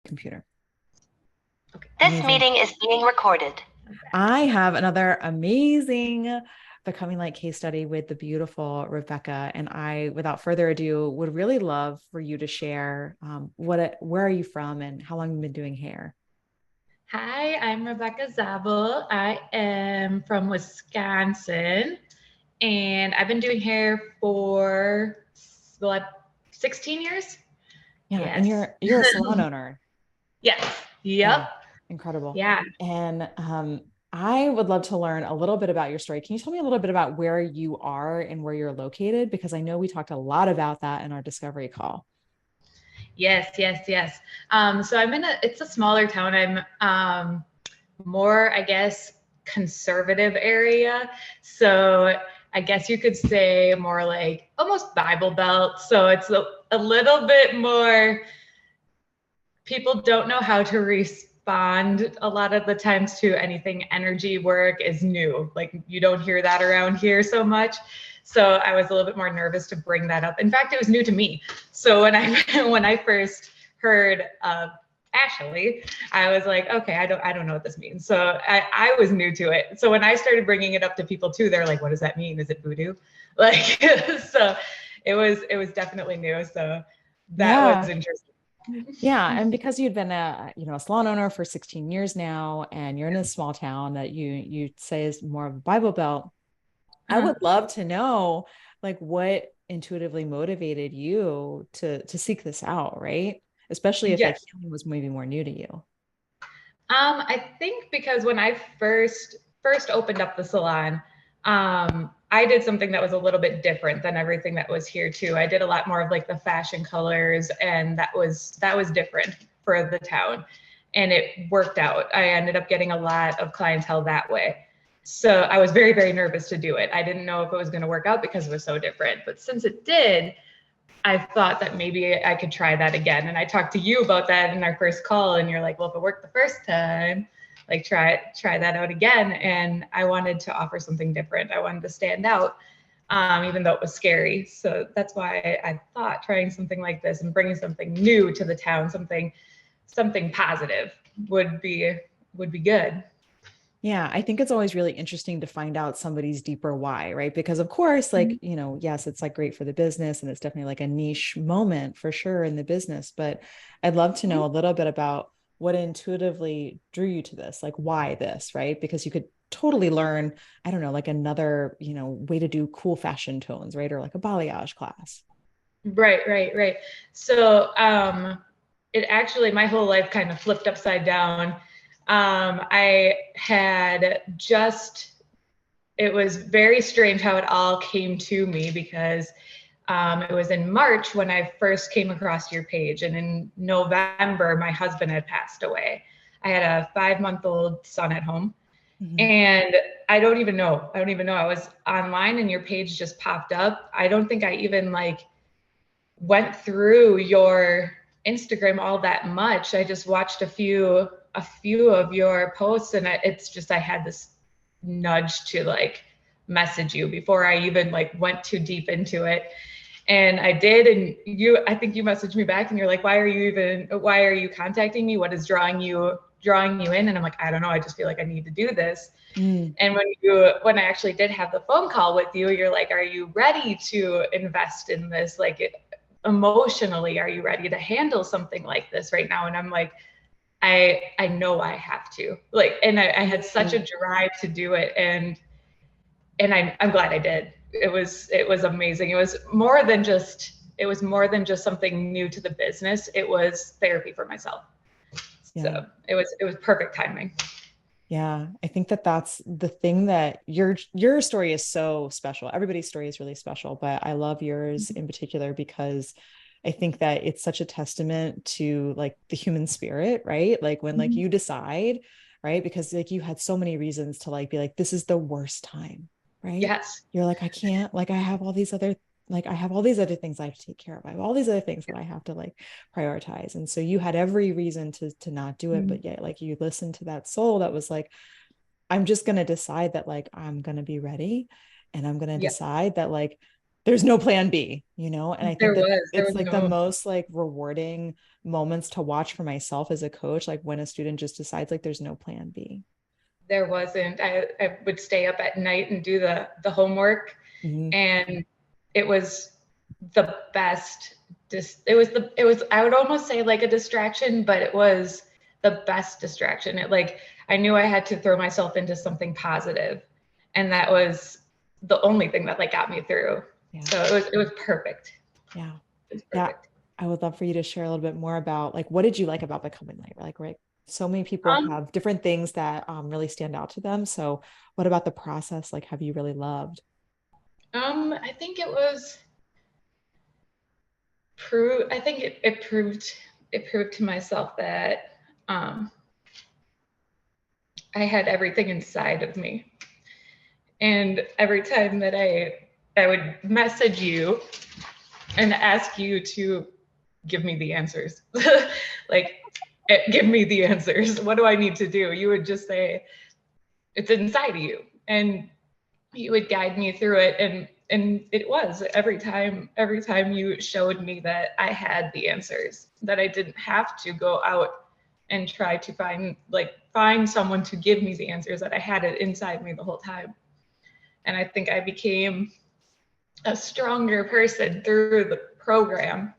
computer. Okay. This Amazing. meeting is being recorded. I have another amazing becoming light case study with the beautiful Rebecca. And I, without further ado, would really love for you to share where are you from and how long you've been doing hair? Hi, I'm Rebecca Zabel. I am from Wisconsin, and I've been doing hair for what, 16 years? Yeah, and Yes. you're a salon owner. Yes. Yeah, Yep. incredible. Yeah. And I would love to learn a little bit about your story. Can you tell me a little bit about where you are and where you're located? Because I know we talked a lot about that in our discovery call. Yes, yes, yes. So it's a smaller town. I'm more, I guess, conservative area. So I guess you could say more like almost Bible Belt. So it's a little bit more, people don't know how to respond a lot of the times to anything energy work is new. Like you don't hear that around here so much. So I was a little bit more nervous to bring that up. In fact, it was new to me. So when I when I first heard of Ashley, I was like, okay, I don't know what this means. So I was new to it. So when I started bringing it up to people too, they're like, what does that mean? Is it voodoo? Like, so it was definitely new. So that was Yeah. interesting. Yeah, and because you'd been a salon owner for 16 years now, and you're in a small town that you say is more of a Bible Belt, I Uh-huh. would love to know like what intuitively motivated you to seek this out, right? Especially if like Yes. healing was maybe more new to you. I think because when I first opened up the salon, I did something that was a little bit different than everything that was here too. I did a lot more of like the fashion colors, and that was different for the town, and it worked out. I ended up getting a lot of clientele that way. So I was very, very nervous to do it. I didn't know if it was going to work out because it was so different. But since it did, I thought that maybe I could try that again. And I talked to you about that in our first call, and you're like, well, if it worked the first time, like try that out again. And I wanted to offer something different. I wanted to stand out, even though it was scary. So that's why I thought trying something like this and bringing something new to the town, something positive would be good. Yeah, I think it's always really interesting to find out somebody's deeper why, right? Because of course, like, yes, it's like great for the business and it's definitely like a niche moment for sure in the business, but I'd love to know a little bit about what intuitively drew you to this, like why this, right? Because you could totally learn, I don't know, like another, way to do cool fashion tones, right? Or like a balayage class. Right, right, right. So it actually, my whole life kind of flipped upside down. I had just, it was very strange how it all came to me because it was in March when I first came across your page. And in November, my husband had passed away. I had a 5-month-old son at home. Mhm. And I don't even know. I don't even know. I was online and your page just popped up. I don't think I even like went through your Instagram all that much. I just watched a few of your posts, and it's just I had this nudge to like message you before I even like went too deep into it. And I did, and I think you messaged me back, and you're like, why are you contacting me? What is drawing you in? And I'm like, I don't know. I just feel like I need to do this. Mm. And when I actually did have the phone call with you, you're like, are you ready to invest in this? Like emotionally, are you ready to handle something like this right now? And I'm like, I know I have to. Like, and I had such a Mm. drive to do it, and I'm glad I did. It was amazing. It was more than just something new to the business. It was therapy for myself. Yeah. So it was perfect timing. Yeah, I think that that's the thing that your story is so special. Everybody's story is really special, but I love yours in particular because I think that it's such a testament to like the human spirit, right? Like when like Mhm. you decide, right? Because like you had so many reasons to like be like this is the worst time, right? Yes. You're like I can't like I have all these other things I have to take care of. I have all these other things that I have to like prioritize. And so you had every reason to not do it, Mhm. but yet like you listened to that soul that was like, I'm just going to decide that like I'm going to be ready and I'm going to Yeah. decide that like there's no plan B, and I think There that was, there it's was like the no, most like rewarding moments to watch for myself as a coach, like when a student just decides like there's no plan B. there wasn't. I would stay up at night and do the homework, Mhm. and it was the best. It was I would almost say like a distraction, but it was the best distraction. It like I knew I had to throw myself into something positive, and that was the only thing that like got me through. Yeah. So it was perfect. Yeah. It was Yeah. perfect. I would love for you to share a little bit more about like what did you like about becoming light? Like, right. So many people Um, have different things that really stand out to them. So what about the process? Like, have you really loved? I think I think it proved to myself that um, I had everything inside of me. And every time that I would message you and ask you to give me the answers, like give me the answers. What do I need to do? You would just say it's inside of you, and you would guide me through it. And it was every time you showed me that I had the answers, that I didn't have to go out and try to find someone to give me the answers, that I had it inside me the whole time. And I think I became a stronger person through the program.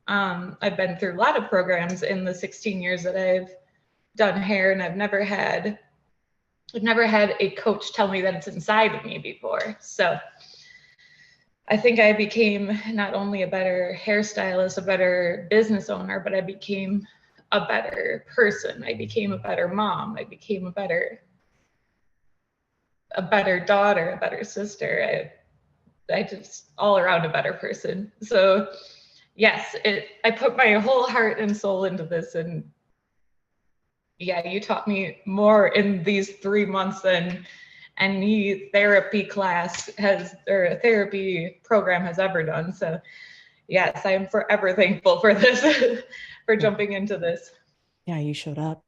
I've been through a lot of programs in the 16 years that I've done hair, and I've never had a coach tell me that it's inside of me before. So I think I became not only a better hairstylist, a better business owner, but I became a better person. I became a better mom. I became a better daughter, a better sister. I just all around a better person. So yes, I put my whole heart and soul into this, and yeah, you taught me more in these 3 months than any therapy class has or a therapy program has ever done. So yes, I am forever thankful for this, for Yeah. jumping into this. Yeah. You showed up.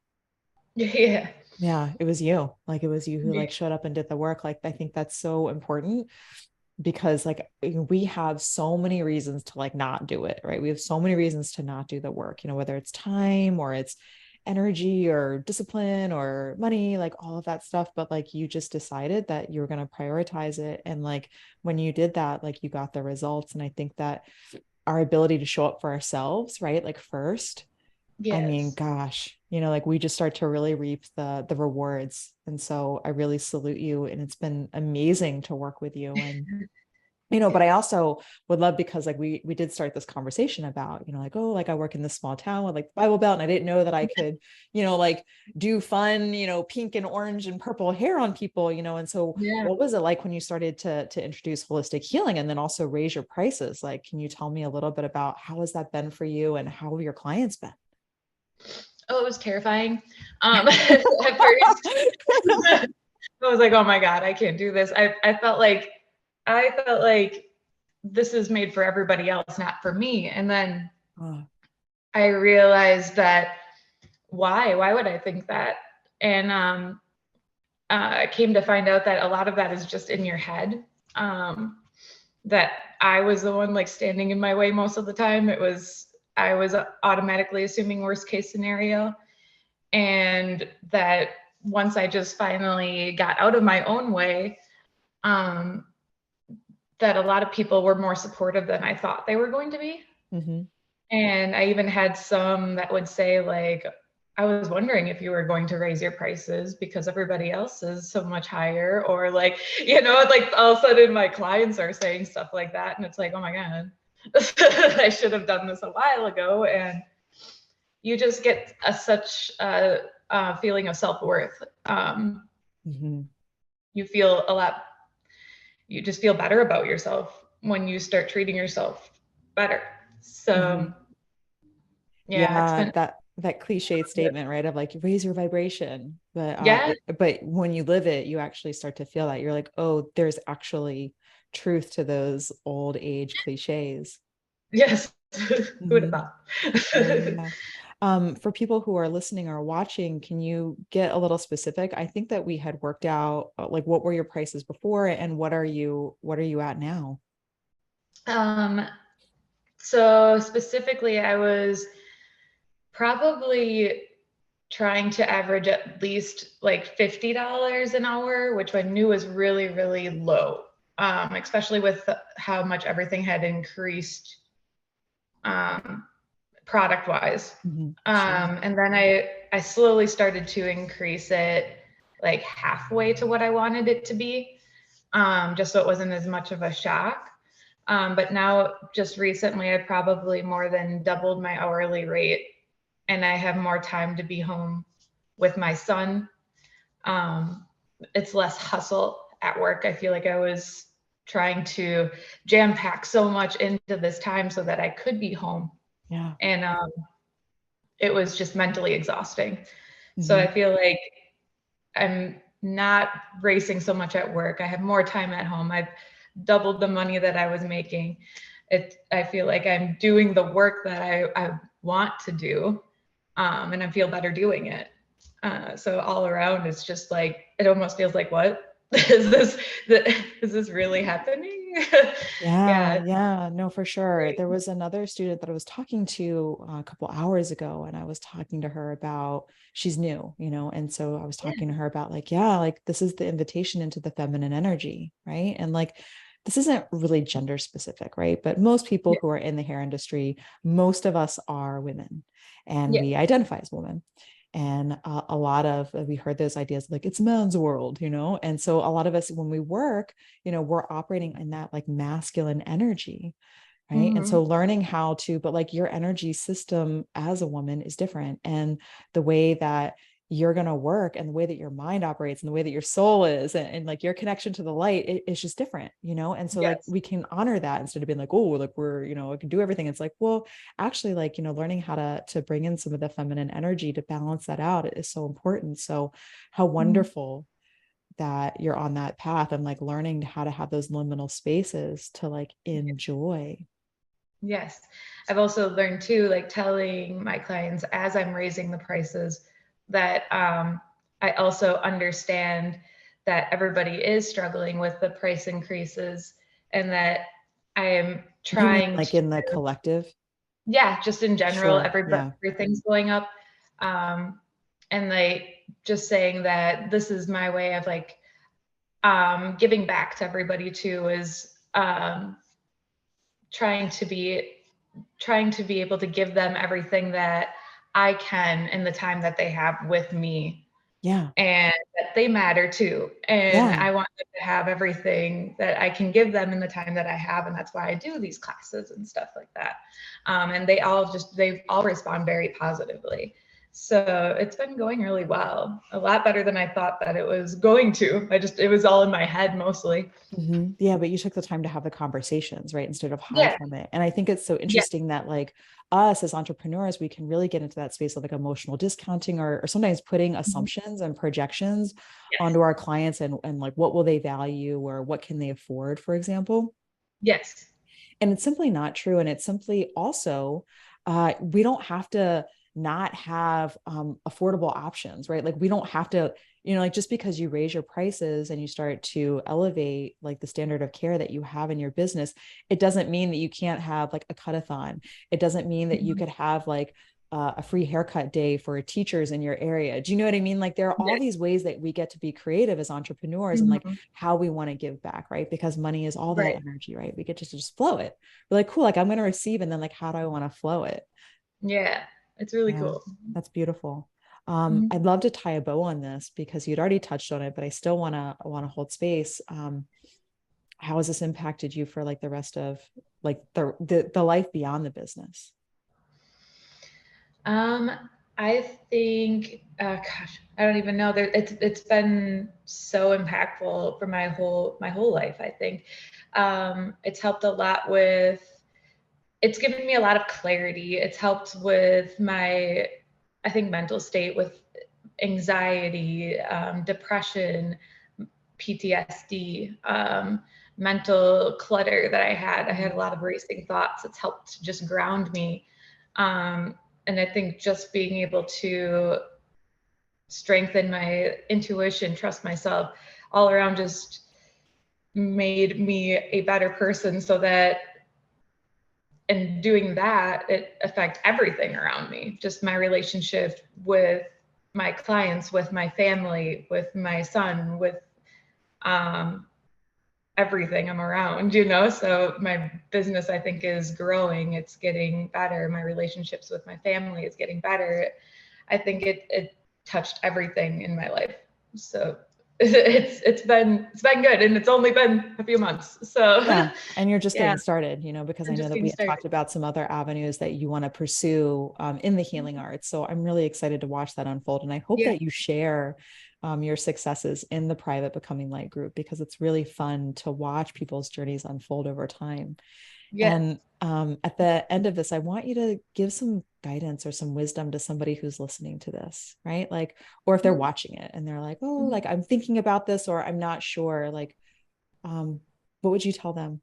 Yeah. Yeah. It was you. Like it was you who Yeah. like showed up and did the work. Like I think that's so important because like we have so many reasons to like not do it, right? We have so many reasons to not do the work, whether it's time or it's energy or discipline or money, like all of that stuff. But like you just decided that you were going to prioritize it. And like when you did that, like you got the results. And I think that our ability to show up for ourselves, right? Like first, I mean, Yes. gosh, like we just start to really reap the rewards. And so I really salute you. And it's been amazing to work with you. And but I also would love because like we did start this conversation about, like, oh, like I work in this small town with like Bible Belt and I didn't know that I could, like do fun, pink and orange and purple hair on people, and so Yeah. what was it like when you started to introduce holistic healing and then also raise your prices? Like, can you tell me a little bit about how has that been for you and how have your clients been? Oh, it was terrifying. At first, I was like, oh my God, I can't do this. I felt like this is made for everybody else, not for me. And then Oh, I realized that why would I think that? And I came to find out that a lot of that is just in your head. That I was the one like standing in my way most of the time. I was automatically assuming worst case scenario, and that once I just finally got out of my own way, um, that a lot of people were more supportive than I thought they were going to be. mm-hmm. And I even had some that would say, like, I was wondering if you were going to raise your prices because everybody else is so much higher. Or, like, like all of a sudden my clients are saying stuff like that. And it's like, oh my God, I should have done this a while ago. And you just get such a feeling of self worth. Mm-hmm. You feel you just feel better about yourself when you start treating yourself better. Mm-hmm. So, yeah, it's Yeah, been, that cliched statement, right? Of like raise your vibration. But yeah. but when you live it, you actually start to feel that. You're like, oh, there's actually truth to those old age cliches. Yes. Who would have Mm-hmm. thought? Yeah, yeah, yeah. For people who are listening or watching, can you get a little specific? I think that we had worked out like what were your prices before and what are you at now? Um, so specifically, I was probably trying to average at least like $50 an hour, which I knew was really, really low, especially with how much everything had increased um, product wise. Sure. And then I slowly started to increase it like halfway to what I wanted it to be, just so it wasn't as much of a shock. But now, just recently, I probably more than doubled my hourly rate, and I have more time to be home with my son. Um, it's less hustle at work. I feel like I was trying to jam pack so much into this time so that I could be home. Yeah. And it was just mentally exhausting. So Mm-hmm. I feel like I'm not racing so much at work. I have more time at home. I've doubled the money that I was making. I feel like I'm doing the work that I want to do, and I feel better doing it. So all around, it's just like it almost feels like, what is this? Is this really happening? Yeah, Yeah, yeah, no, for sure. great. There was another student that I was talking to a couple hours ago, and I was talking to her about she's new, and so I was Yeah, talking to her about like, yeah, like this is the invitation into the feminine energy, right? And like this isn't really gender specific, right? But most people yeah, who are in the hair industry, most of us are women, and yeah. we identify as women. And a lot of we heard those ideas like it's man's world, and so a lot of us when we work, we're operating in that like masculine energy, right? And Mm-hmm. so learning how to, but like your energy system as a woman is different. And the way that you're going to work and the way that your mind operates and the way that your soul is and like your connection to the light, it's just different, And so like Yes. we can honor that instead of being like, oh, like we're, I can do everything. It's like, well, actually like, learning how to bring in some of the feminine energy to balance that out is so important. So how Mhm. wonderful that you're on that path and like learning how to have those liminal spaces to like enjoy. Yes. I've also learned too, like telling my clients as I'm raising the prices that I also understand that everybody is struggling with the price increases and that I am You mean trying like to, in the collective? yeah, just in general, Sure. Yeah. everything's going up. Um, and like just saying that this is my way of like giving back to everybody too is trying to be trying to be able to give them everything that I can in the time that they have with me Yeah. and that they matter too. And Yeah. I want them to have everything that I can give them in the time that I have. And that's why I do these classes and stuff like that. And they all respond very positively. So it's been going really well, a lot better than I thought that it was going to. It was all in my head mostly. Yeah, but you took the time to have the conversations, right? Instead of hide Yeah. from it. And I think it's so Yeah. interesting that like us as entrepreneurs, we can really get into that space of like emotional discounting or sometimes putting Mhm. assumptions and projections Yes. onto our clients and like what will they value or what can they afford, for example. Yes. And it's simply not true. And it's simply also, we don't have to not have affordable options, right? Like we don't have to, like just because you raise your prices and you start to elevate like the standard of care that you have in your business, it doesn't mean that you can't have like a cut-a-thon. It doesn't mean that you Mhm. could have like a free haircut day for teachers in your area. Do you know what I mean? Like there are all Yes. these ways that we get to be creative as entrepreneurs and like Mhm. how we want to give back, right? Because money is all that Right. energy, right? We get to just flow it. We're like, cool, like I'm going to receive, and then like, how do I want to flow it? Yeah. It's really Yeah, cool. that's beautiful. Mhm. I'd love to tie a bow on this because you'd already touched on it, but I still want to hold space. How has this impacted you for like the rest of like the life beyond the business? Um, I think, gosh, I don't even know. It's been so impactful for my whole life. I think it's helped a lot with. It's given me a lot of clarity. It's helped with my, I think, mental state with anxiety, depression, PTSD, mental clutter that I had. I had a lot of racing thoughts. It's helped just ground me. And I think just being able to strengthen my intuition, trust myself, all around just made me a better person so that and doing that, it affect everything around me, just my relationship with my clients, with my family, with my son, with um, everything I'm around, you know? So my business, I think, is growing. It's getting better. My relationships with my family is getting better. I think it touched everything in my life. So it's been good, and it's only been a few months. So Yeah. And you're just yeah, getting started, because I I'm know just that getting we had started. talked about some other avenues that you want to pursue in the healing arts. So I'm really excited to watch that unfold. And I hope Yeah. that you share your successes in the private Becoming Light group, because it's really fun to watch people's journeys unfold over time. Yeah. And at the end of this, I want you to give some guidance or some wisdom to somebody who's listening to this, right? Like, or if they're watching it and they're like, oh, like I'm thinking about this, or I'm not sure, like, um, what would you tell them?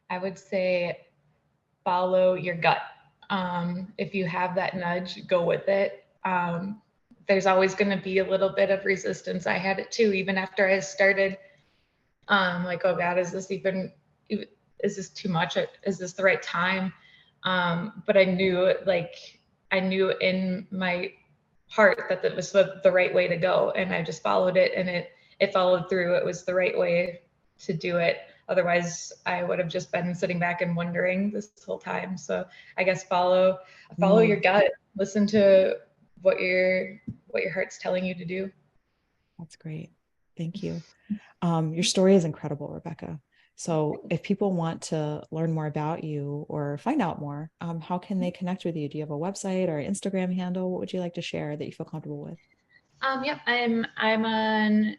I would say follow your gut. If you have that nudge, go with it. There's always going to be a little bit of resistance. I had it too, even after I started. Like, oh God, is this too much? Is this the right time? But I knew in my heart that that was the right way to go, and I just followed it, and it followed through. It was the right way to do it. Otherwise, I would have just been sitting back and wondering this whole time. So I guess follow your Mm, gut. Listen to what your heart's telling you to do. that's great. Thank you. Your story is incredible, Rebecca. So if people want to learn more about you or find out more, how can they connect with you? Do you have a website or Instagram handle? What would you like to share that you feel comfortable with? Yep, I'm on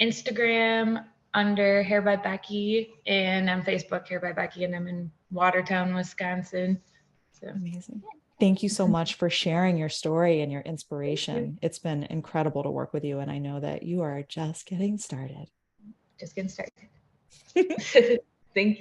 Instagram under Hair by Becky, and on Facebook Hair by Becky, and I'm in Watertown, Wisconsin. So Amazing. Thank you so much for sharing your story and your thank you. inspiration. It's been incredible to work with you, and I know that you are just getting started. Just getting started. Thank you.